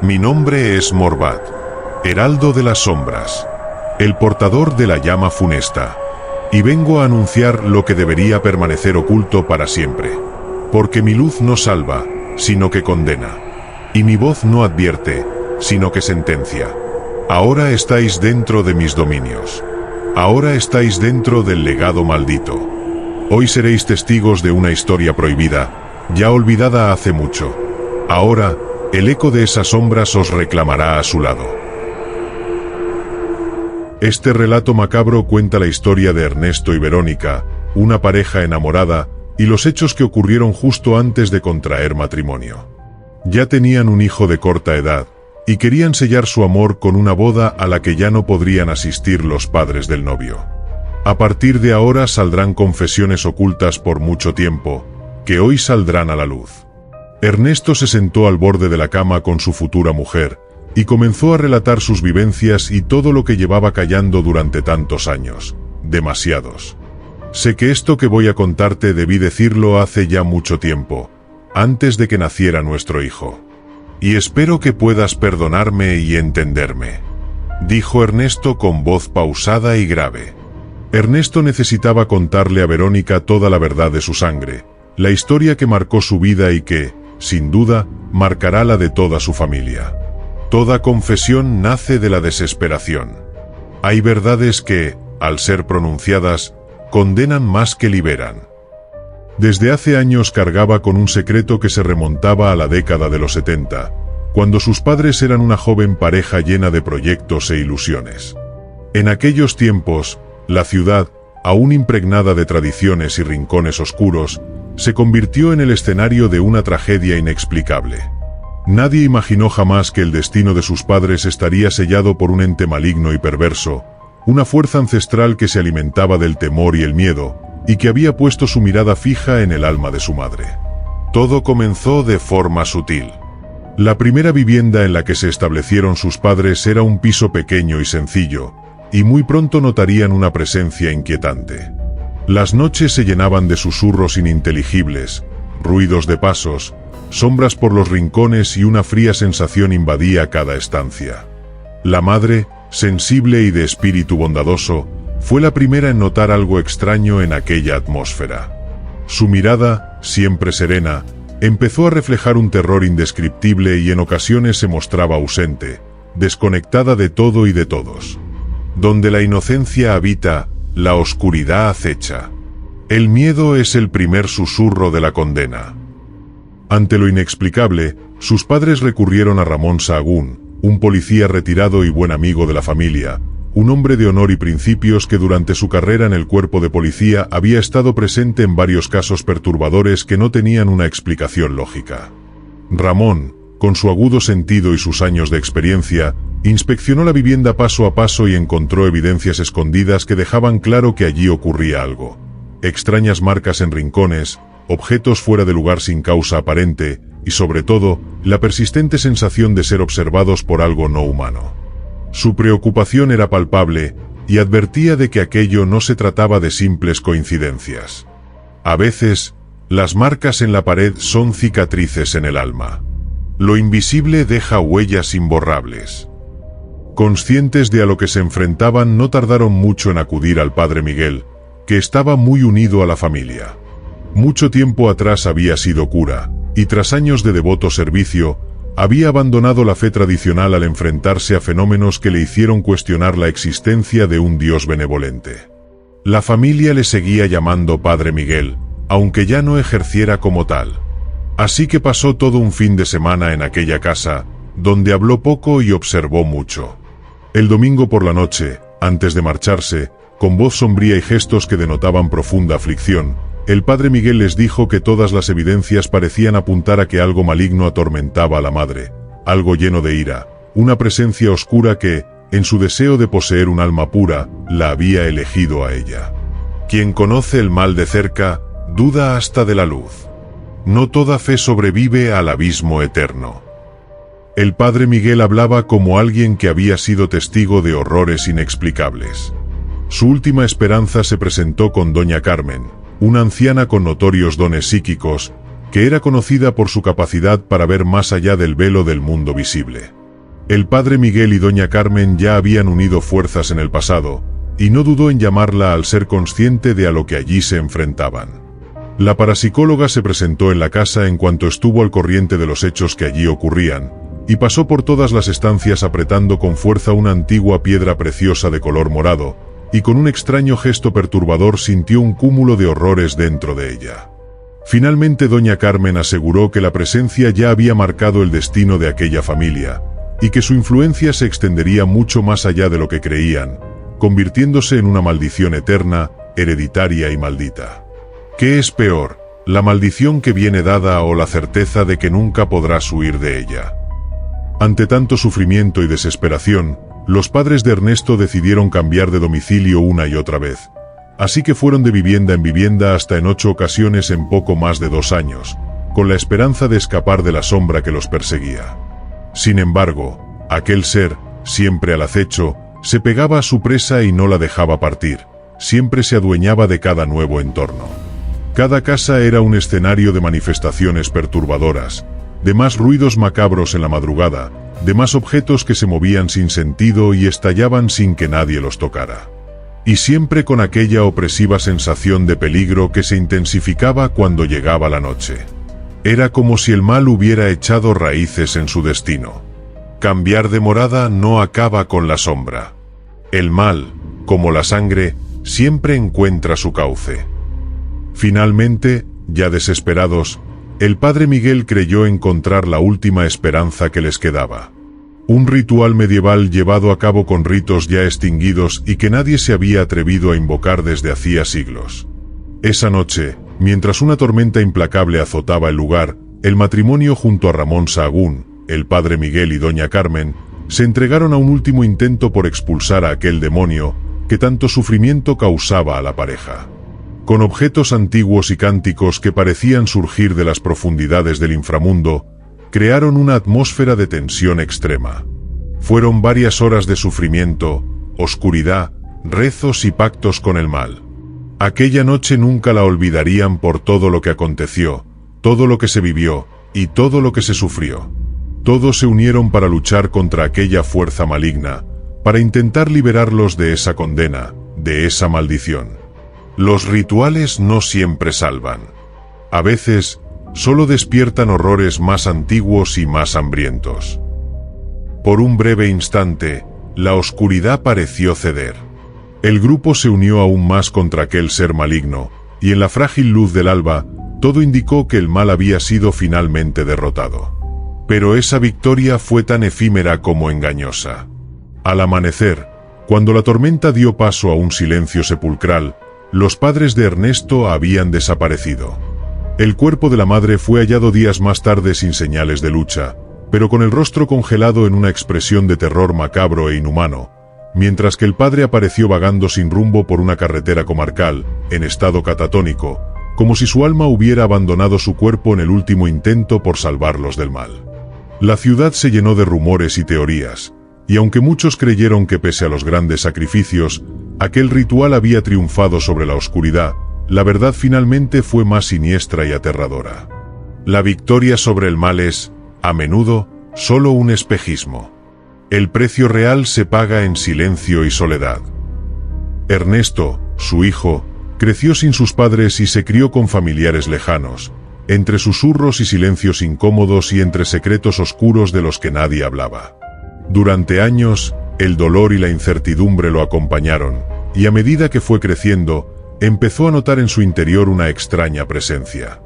Mi nombre es Morbat, heraldo de las sombras, el portador de la llama funesta, y vengo a anunciar lo que debería permanecer oculto para siempre, porque mi luz no salva, sino que condena, y mi voz no advierte, sino que sentencia. Ahora estáis dentro de mis dominios. Ahora estáis dentro del legado maldito. Hoy seréis testigos de una historia prohibida, ya olvidada hace mucho. Ahora, el eco de esas sombras os reclamará a su lado. Este relato macabro cuenta la historia de Ernesto y Verónica, una pareja enamorada, y los hechos que ocurrieron justo antes de contraer matrimonio. Ya tenían un hijo de corta edad, y querían sellar su amor con una boda a la que ya no podrían asistir los padres del novio. A partir de ahora saldrán confesiones ocultas por mucho tiempo, que hoy saldrán a la luz. Ernesto se sentó al borde de la cama con su futura mujer, y comenzó a relatar sus vivencias y todo lo que llevaba callando durante tantos años, demasiados. Sé que esto que voy a contarte debí decirlo hace ya mucho tiempo, antes de que naciera nuestro hijo. Y espero que puedas perdonarme y entenderme, dijo Ernesto con voz pausada y grave. Ernesto necesitaba contarle a Verónica toda la verdad de su sangre, la historia que marcó su vida y que, sin duda, marcará la de toda su familia. Toda confesión nace de la desesperación. Hay verdades que, al ser pronunciadas, condenan más que liberan. Desde hace años cargaba con un secreto que se remontaba a la década de los 70, cuando sus padres eran una joven pareja llena de proyectos e ilusiones. En aquellos tiempos, la ciudad, aún impregnada de tradiciones y rincones oscuros, se convirtió en el escenario de una tragedia inexplicable. Nadie imaginó jamás que el destino de sus padres estaría sellado por un ente maligno y perverso, una fuerza ancestral que se alimentaba del temor y el miedo, y que había puesto su mirada fija en el alma de su madre. Todo comenzó de forma sutil. La primera vivienda en la que se establecieron sus padres era un piso pequeño y sencillo, y muy pronto notarían una presencia inquietante. Las noches se llenaban de susurros ininteligibles, ruidos de pasos, sombras por los rincones y una fría sensación invadía cada estancia. La madre, sensible y de espíritu bondadoso, fue la primera en notar algo extraño en aquella atmósfera. Su mirada, siempre serena, empezó a reflejar un terror indescriptible y en ocasiones se mostraba ausente, desconectada de todo y de todos. Donde la inocencia habita, la oscuridad acecha. El miedo es el primer susurro de la condena. Ante lo inexplicable, sus padres recurrieron a Ramón Sahagún, un policía retirado y buen amigo de la familia, un hombre de honor y principios que durante su carrera en el cuerpo de policía había estado presente en varios casos perturbadores que no tenían una explicación lógica. Ramón, con su agudo sentido y sus años de experiencia, inspeccionó la vivienda paso a paso y encontró evidencias escondidas que dejaban claro que allí ocurría algo. Extrañas marcas en rincones, objetos fuera de lugar sin causa aparente, y sobre todo, la persistente sensación de ser observados por algo no humano. Su preocupación era palpable, y advertía de que aquello no se trataba de simples coincidencias. A veces, las marcas en la pared son cicatrices en el alma. Lo invisible deja huellas imborrables. Conscientes de a lo que se enfrentaban, no tardaron mucho en acudir al padre Miguel, que estaba muy unido a la familia. Mucho tiempo atrás había sido cura, y tras años de devoto servicio, había abandonado la fe tradicional al enfrentarse a fenómenos que le hicieron cuestionar la existencia de un Dios benevolente. La familia le seguía llamando Padre Miguel, aunque ya no ejerciera como tal. Así que pasó todo un fin de semana en aquella casa, donde habló poco y observó mucho. El domingo por la noche, antes de marcharse, con voz sombría y gestos que denotaban profunda aflicción, el padre Miguel les dijo que todas las evidencias parecían apuntar a que algo maligno atormentaba a la madre, algo lleno de ira, una presencia oscura que, en su deseo de poseer un alma pura, la había elegido a ella. Quien conoce el mal de cerca, duda hasta de la luz. No toda fe sobrevive al abismo eterno. El padre Miguel hablaba como alguien que había sido testigo de horrores inexplicables. Su última esperanza se presentó con doña Carmen, una anciana con notorios dones psíquicos, que era conocida por su capacidad para ver más allá del velo del mundo visible. El padre Miguel y doña Carmen ya habían unido fuerzas en el pasado, y no dudó en llamarla al ser consciente de a lo que allí se enfrentaban. La parapsicóloga se presentó en la casa en cuanto estuvo al corriente de los hechos que allí ocurrían, y pasó por todas las estancias apretando con fuerza una antigua piedra preciosa de color morado, y con un extraño gesto perturbador sintió un cúmulo de horrores dentro de ella. Finalmente doña Carmen aseguró que la presencia ya había marcado el destino de aquella familia, y que su influencia se extendería mucho más allá de lo que creían, convirtiéndose en una maldición eterna, hereditaria y maldita. ¿Qué es peor, la maldición que viene dada o la certeza de que nunca podrás huir de ella? Ante tanto sufrimiento y desesperación, los padres de Ernesto decidieron cambiar de domicilio una y otra vez, así que fueron de vivienda en vivienda hasta en 8 ocasiones en poco más de 2 años, con la esperanza de escapar de la sombra que los perseguía. Sin embargo, aquel ser, siempre al acecho, se pegaba a su presa y no la dejaba partir, siempre se adueñaba de cada nuevo entorno. Cada casa era un escenario de manifestaciones perturbadoras, de más ruidos macabros en la madrugada, de más objetos que se movían sin sentido y estallaban sin que nadie los tocara. Y siempre con aquella opresiva sensación de peligro que se intensificaba cuando llegaba la noche. Era como si el mal hubiera echado raíces en su destino. Cambiar de morada no acaba con la sombra. El mal, como la sangre, siempre encuentra su cauce. Finalmente, ya desesperados, el padre Miguel creyó encontrar la última esperanza que les quedaba. Un ritual medieval llevado a cabo con ritos ya extinguidos y que nadie se había atrevido a invocar desde hacía siglos. Esa noche, mientras una tormenta implacable azotaba el lugar, el matrimonio junto a Ramón Sahagún, el padre Miguel y doña Carmen, se entregaron a un último intento por expulsar a aquel demonio que tanto sufrimiento causaba a la pareja. Con objetos antiguos y cánticos que parecían surgir de las profundidades del inframundo, crearon una atmósfera de tensión extrema. Fueron varias horas de sufrimiento, oscuridad, rezos y pactos con el mal. Aquella noche nunca la olvidarían por todo lo que aconteció, todo lo que se vivió, y todo lo que se sufrió. Todos se unieron para luchar contra aquella fuerza maligna, para intentar liberarlos de esa condena, de esa maldición. Los rituales no siempre salvan. A veces, solo despiertan horrores más antiguos y más hambrientos. Por un breve instante, la oscuridad pareció ceder. El grupo se unió aún más contra aquel ser maligno, y en la frágil luz del alba, todo indicó que el mal había sido finalmente derrotado. Pero esa victoria fue tan efímera como engañosa. Al amanecer, cuando la tormenta dio paso a un silencio sepulcral, los padres de Ernesto habían desaparecido. El cuerpo de la madre fue hallado días más tarde sin señales de lucha, pero con el rostro congelado en una expresión de terror macabro e inhumano, mientras que el padre apareció vagando sin rumbo por una carretera comarcal, en estado catatónico, como si su alma hubiera abandonado su cuerpo en el último intento por salvarlos del mal. La ciudad se llenó de rumores y teorías, y aunque muchos creyeron que pese a los grandes sacrificios, aquel ritual había triunfado sobre la oscuridad, la verdad finalmente fue más siniestra y aterradora. La victoria sobre el mal es, a menudo, solo un espejismo. El precio real se paga en silencio y soledad. Ernesto, su hijo, creció sin sus padres y se crió con familiares lejanos, entre susurros y silencios incómodos y entre secretos oscuros de los que nadie hablaba. Durante años, el dolor y la incertidumbre lo acompañaron, y a medida que fue creciendo, empezó a notar en su interior una extraña presencia.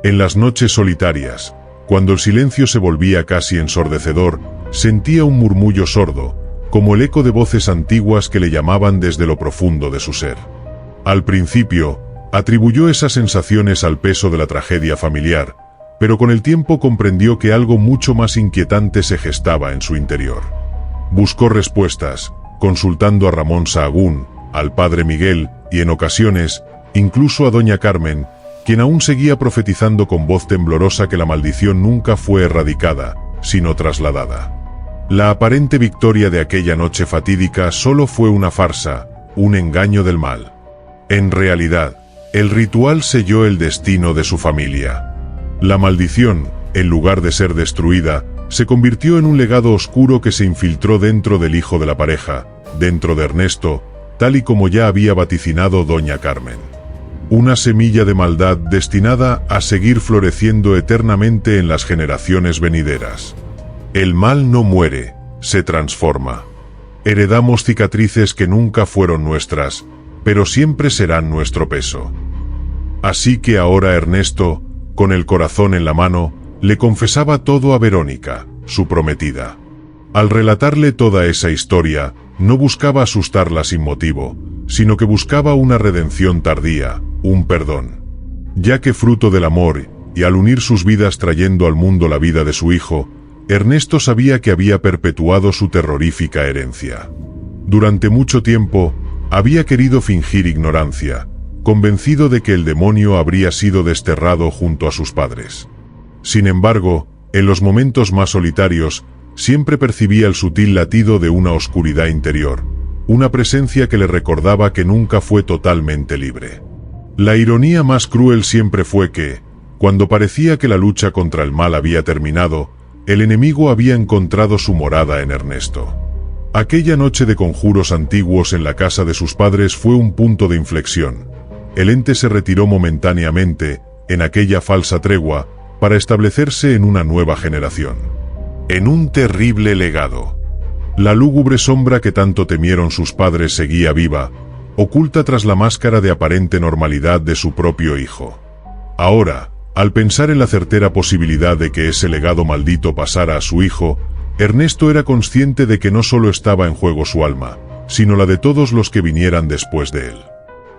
En las noches solitarias, cuando el silencio se volvía casi ensordecedor, sentía un murmullo sordo, como el eco de voces antiguas que le llamaban desde lo profundo de su ser. Al principio, atribuyó esas sensaciones al peso de la tragedia familiar, pero con el tiempo comprendió que algo mucho más inquietante se gestaba en su interior. Buscó respuestas, consultando a Ramón Sahagún, al padre Miguel, y en ocasiones, incluso a doña Carmen, quien aún seguía profetizando con voz temblorosa que la maldición nunca fue erradicada, sino trasladada. La aparente victoria de aquella noche fatídica solo fue una farsa, un engaño del mal. En realidad, el ritual selló el destino de su familia. La maldición, en lugar de ser destruida, se convirtió en un legado oscuro que se infiltró dentro del hijo de la pareja, dentro de Ernesto, tal y como ya había vaticinado doña Carmen. Una semilla de maldad destinada a seguir floreciendo eternamente en las generaciones venideras. El mal no muere, se transforma. Heredamos cicatrices que nunca fueron nuestras, pero siempre serán nuestro peso. Así que ahora Ernesto, con el corazón en la mano, le confesaba todo a Verónica, su prometida. Al relatarle toda esa historia, no buscaba asustarla sin motivo, sino que buscaba una redención tardía, un perdón. Ya que fruto del amor, y al unir sus vidas trayendo al mundo la vida de su hijo, Ernesto sabía que había perpetuado su terrorífica herencia. Durante mucho tiempo, había querido fingir ignorancia, convencido de que el demonio habría sido desterrado junto a sus padres. Sin embargo, en los momentos más solitarios, siempre percibía el sutil latido de una oscuridad interior, una presencia que le recordaba que nunca fue totalmente libre. La ironía más cruel siempre fue que, cuando parecía que la lucha contra el mal había terminado, el enemigo había encontrado su morada en Ernesto. Aquella noche de conjuros antiguos en la casa de sus padres fue un punto de inflexión. El ente se retiró momentáneamente, en aquella falsa tregua, para establecerse en una nueva generación. En un terrible legado. La lúgubre sombra que tanto temieron sus padres seguía viva, oculta tras la máscara de aparente normalidad de su propio hijo. Ahora, al pensar en la certera posibilidad de que ese legado maldito pasara a su hijo, Ernesto era consciente de que no solo estaba en juego su alma, sino la de todos los que vinieran después de él.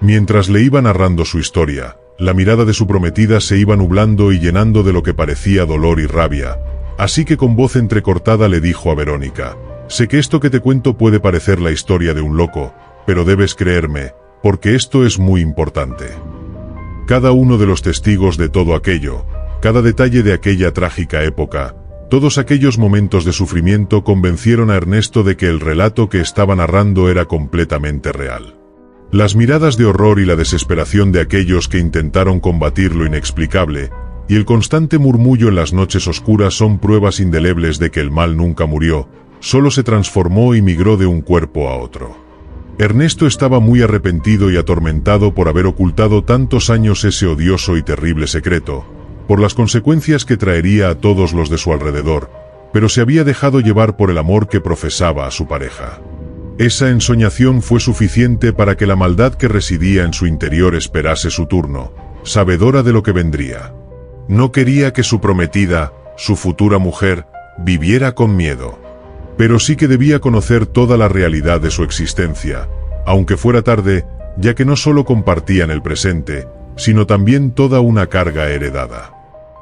Mientras le iba narrando su historia, la mirada de su prometida se iba nublando y llenando de lo que parecía dolor y rabia, así que con voz entrecortada le dijo a Verónica: «Sé que esto que te cuento puede parecer la historia de un loco, pero debes creerme, porque esto es muy importante». Cada uno de los testigos de todo aquello, cada detalle de aquella trágica época, todos aquellos momentos de sufrimiento convencieron a Ernesto de que el relato que estaba narrando era completamente real. Las miradas de horror y la desesperación de aquellos que intentaron combatir lo inexplicable, y el constante murmullo en las noches oscuras son pruebas indelebles de que el mal nunca murió, solo se transformó y migró de un cuerpo a otro. Ernesto estaba muy arrepentido y atormentado por haber ocultado tantos años ese odioso y terrible secreto, por las consecuencias que traería a todos los de su alrededor, pero se había dejado llevar por el amor que profesaba a su pareja. Esa ensoñación fue suficiente para que la maldad que residía en su interior esperase su turno, sabedora de lo que vendría. No quería que su prometida, su futura mujer, viviera con miedo. Pero sí que debía conocer toda la realidad de su existencia, aunque fuera tarde, ya que no solo compartían el presente, sino también toda una carga heredada.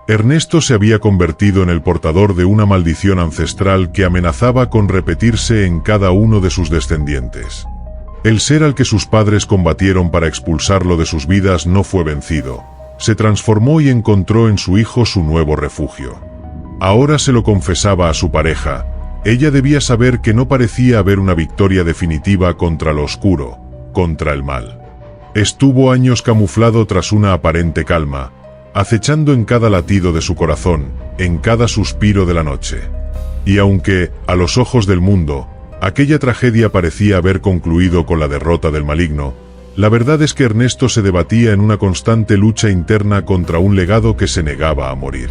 Ernesto se había convertido en el portador de una maldición ancestral que amenazaba con repetirse en cada uno de sus descendientes. El ser al que sus padres combatieron para expulsarlo de sus vidas no fue vencido, se transformó y encontró en su hijo su nuevo refugio. Ahora se lo confesaba a su pareja. Ella debía saber que no parecía haber una victoria definitiva contra lo oscuro, contra el mal. Estuvo años camuflado tras una aparente calma, acechando en cada latido de su corazón, en cada suspiro de la noche. Y aunque, a los ojos del mundo, aquella tragedia parecía haber concluido con la derrota del maligno, la verdad es que Ernesto se debatía en una constante lucha interna contra un legado que se negaba a morir.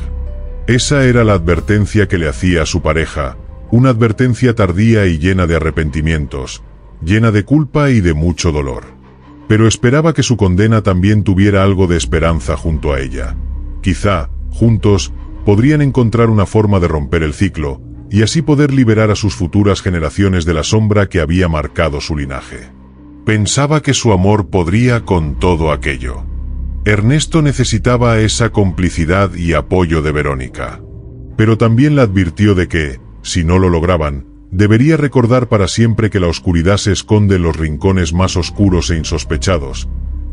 Esa era la advertencia que le hacía a su pareja, una advertencia tardía y llena de arrepentimientos, llena de culpa y de mucho dolor. Pero esperaba que su condena también tuviera algo de esperanza junto a ella. Quizá, juntos, podrían encontrar una forma de romper el ciclo, y así poder liberar a sus futuras generaciones de la sombra que había marcado su linaje. Pensaba que su amor podría con todo aquello. Ernesto necesitaba esa complicidad y apoyo de Verónica. Pero también la advirtió de que, si no lo lograban, debería recordar para siempre que la oscuridad se esconde en los rincones más oscuros e insospechados,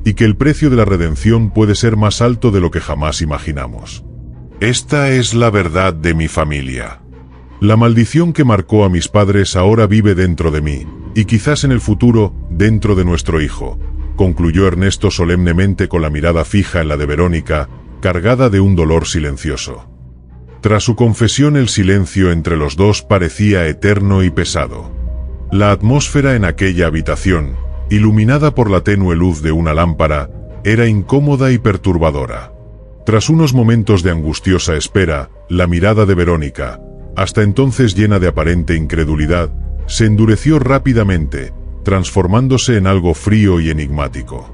y que el precio de la redención puede ser más alto de lo que jamás imaginamos. Esta es la verdad de mi familia. La maldición que marcó a mis padres ahora vive dentro de mí, y quizás en el futuro, dentro de nuestro hijo, concluyó Ernesto solemnemente con la mirada fija en la de Verónica, cargada de un dolor silencioso. Tras su confesión, el silencio entre los dos parecía eterno y pesado. La atmósfera en aquella habitación, iluminada por la tenue luz de una lámpara, era incómoda y perturbadora. Tras unos momentos de angustiosa espera, la mirada de Verónica, hasta entonces llena de aparente incredulidad, se endureció rápidamente, transformándose en algo frío y enigmático.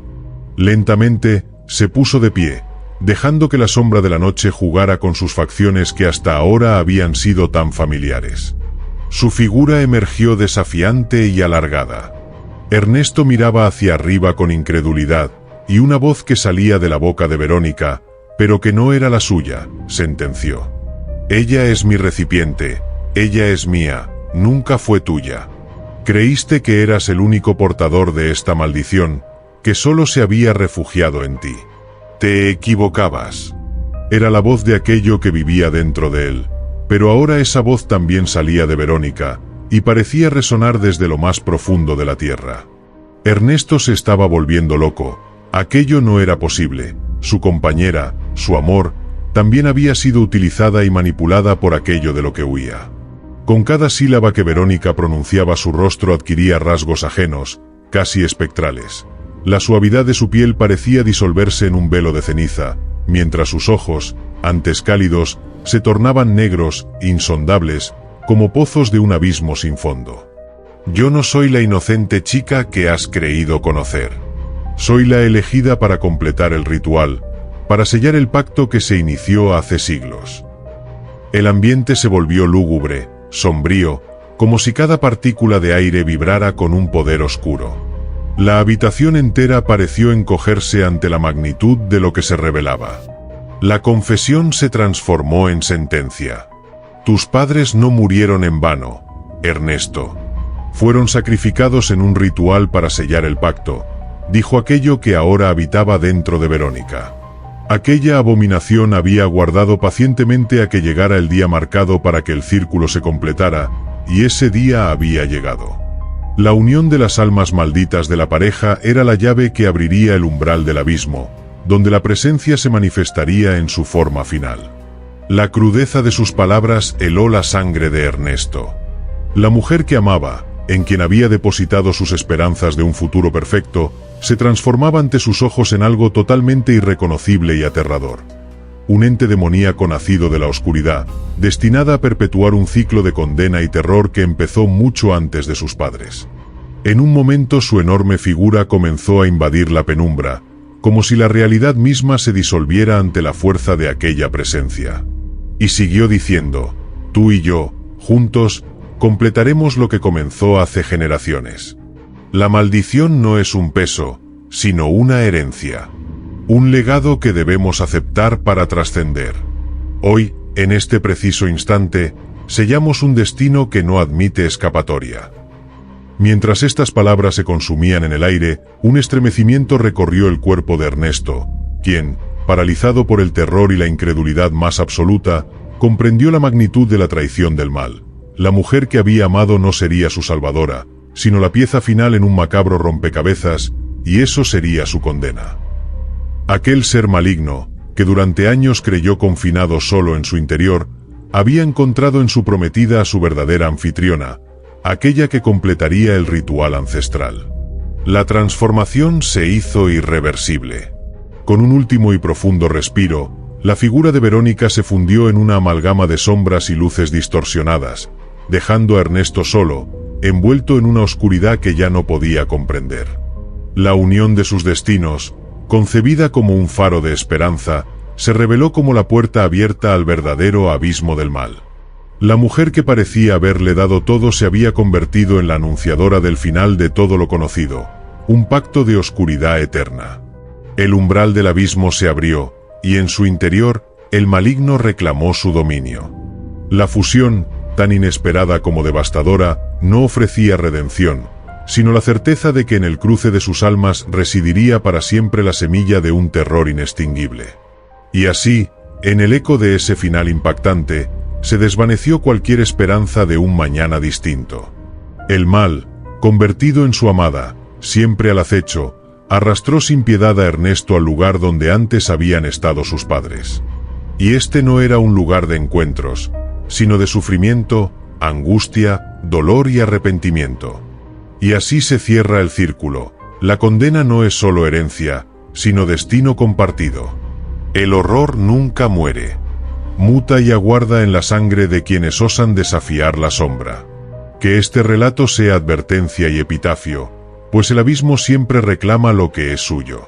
Lentamente, se puso de pie, dejando que la sombra de la noche jugara con sus facciones que hasta ahora habían sido tan familiares. Su figura emergió desafiante y alargada. Ernesto miraba hacia arriba con incredulidad, y una voz que salía de la boca de Verónica, pero que no era la suya, sentenció: «Ella es mi recipiente, ella es mía, nunca fue tuya. Creíste que eras el único portador de esta maldición, que solo se había refugiado en ti. Te equivocabas». Era la voz de aquello que vivía dentro de él, pero ahora esa voz también salía de Verónica, y parecía resonar desde lo más profundo de la tierra. Ernesto se estaba volviendo loco. Aquello no era posible. Su compañera, su amor, también había sido utilizada y manipulada por aquello de lo que huía. Con cada sílaba que Verónica pronunciaba, su rostro adquiría rasgos ajenos, casi espectrales. La suavidad de su piel parecía disolverse en un velo de ceniza, mientras sus ojos, antes cálidos, se tornaban negros, insondables, como pozos de un abismo sin fondo. «Yo no soy la inocente chica que has creído conocer. Soy la elegida para completar el ritual, para sellar el pacto que se inició hace siglos». El ambiente se volvió lúgubre, sombrío, como si cada partícula de aire vibrara con un poder oscuro. La habitación entera pareció encogerse ante la magnitud de lo que se revelaba. La confesión se transformó en sentencia. «Tus padres no murieron en vano, Ernesto. Fueron sacrificados en un ritual para sellar el pacto», dijo aquello que ahora habitaba dentro de Verónica. Aquella abominación había aguardado pacientemente a que llegara el día marcado para que el círculo se completara, y ese día había llegado. La unión de las almas malditas de la pareja era la llave que abriría el umbral del abismo, donde la presencia se manifestaría en su forma final. La crudeza de sus palabras heló la sangre de Ernesto. La mujer que amaba, en quien había depositado sus esperanzas de un futuro perfecto, se transformaba ante sus ojos en algo totalmente irreconocible y aterrador. Un ente demoníaco nacido de la oscuridad, destinada a perpetuar un ciclo de condena y terror que empezó mucho antes de sus padres. En un momento su enorme figura comenzó a invadir la penumbra, como si la realidad misma se disolviera ante la fuerza de aquella presencia. Y siguió diciendo: «Tú y yo, juntos, completaremos lo que comenzó hace generaciones. La maldición no es un peso, sino una herencia. Un legado que debemos aceptar para trascender. Hoy, en este preciso instante, sellamos un destino que no admite escapatoria». Mientras estas palabras se consumían en el aire, un estremecimiento recorrió el cuerpo de Ernesto, quien, paralizado por el terror y la incredulidad más absoluta, comprendió la magnitud de la traición del mal. La mujer que había amado no sería su salvadora, sino la pieza final en un macabro rompecabezas, y eso sería su condena. Aquel ser maligno, que durante años creyó confinado solo en su interior, había encontrado en su prometida a su verdadera anfitriona, aquella que completaría el ritual ancestral. La transformación se hizo irreversible. Con un último y profundo respiro, la figura de Verónica se fundió en una amalgama de sombras y luces distorsionadas, dejando a Ernesto solo, envuelto en una oscuridad que ya no podía comprender. La unión de sus destinos, concebida como un faro de esperanza, se reveló como la puerta abierta al verdadero abismo del mal. La mujer que parecía haberle dado todo se había convertido en la anunciadora del final de todo lo conocido, un pacto de oscuridad eterna. El umbral del abismo se abrió, y en su interior, el maligno reclamó su dominio. La fusión, tan inesperada como devastadora, no ofrecía redención, sino la certeza de que en el cruce de sus almas residiría para siempre la semilla de un terror inextinguible. Y así, en el eco de ese final impactante, se desvaneció cualquier esperanza de un mañana distinto. El mal, convertido en su amada, siempre al acecho, arrastró sin piedad a Ernesto al lugar donde antes habían estado sus padres. Y este no era un lugar de encuentros, sino de sufrimiento, angustia, dolor y arrepentimiento. Y así se cierra el círculo. La condena no es solo herencia, sino destino compartido. El horror nunca muere. Muta y aguarda en la sangre de quienes osan desafiar la sombra. Que este relato sea advertencia y epitafio, pues el abismo siempre reclama lo que es suyo.